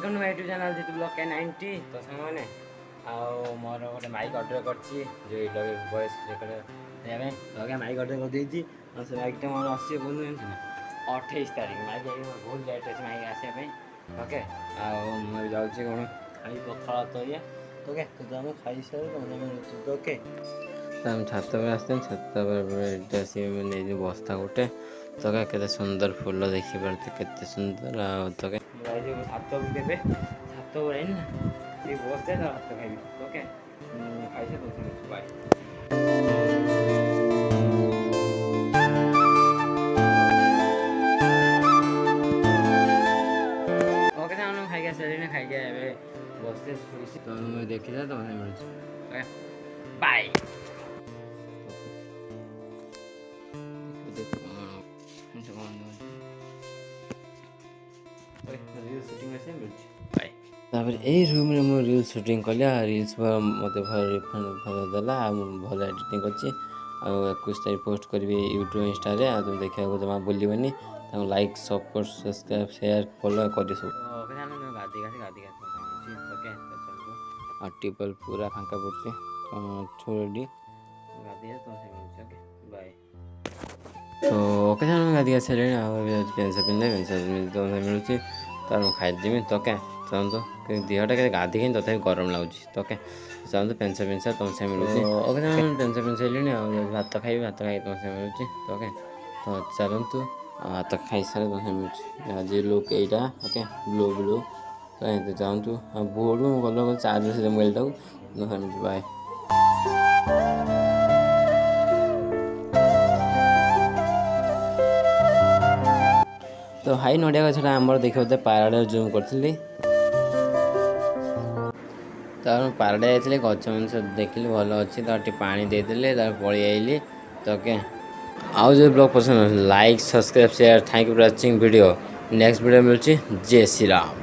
Welcome to my YouTube channel Jeetu blog के 90 तो सामने मोर गोटे माइक ऑर्डर करछि जो वॉइस रेकॉर्ड करबे तो आगे माइक ऑर्डर कर देछि और से माइक मोर आसी बोल ना 28 तारीख माइक बहुत लेट है माइक आसे पे ओके मैं जाऊँ कौन खाई पखाला तो ये ओके तो हम खाई सारे ओके हम छात पर आसते छात पर सी नहीं बस्ता गोटे तो क्या सुंदर फूल देखी पारे केते सुंदर तो छात देवे छात ना ये बसते भात खाइबी ओके खाई बाय ओके तो खाई सारे खाई बसते तो मुझे देखी जाए तो मिले बाय तापर यही रूम रे मो रील शूटिंग कलिया रील्स मत भल देला भल एडिटिंग कर 21 तारीख पोस्ट करी यूट्यूब इंस्टा रे तुम देखा जमा बोलबनी like support subscribe share follow कर सब टिपल पूरा फांका पड़े छोड़ी गाधी बाय तो ओके गाधी सारे पेन्सा पिंधे तो मिलूँ तो खाईदेमी तो क्या चाहूँ देहटा के गाधी कि तथा गरम लगुच तो क्या चाहूँ पेन्सा तुमसे मिलूँ ओके पेन्सा पिन्धि भात खाई तुमसे मिलूँ तो क्या तो चलतु भात खाई सारे तुमसे मिलूँ आज लुक यहाँ ओके ब्लू ब्लू तो चाहूँ भोर गल चार्ज से मोबाइल टाक बाय तो हाई नड़िया गछटा आमर देखते पाराड़े जूम करी तो पाराड़े जाइए गच मन देखिली भल अच्छी तो पा देदेले पलि आइली तो क्या आउ जो ब्लॉग पसंद like subscribe share thank you for watching video next video मिलूँ जय श्री राम।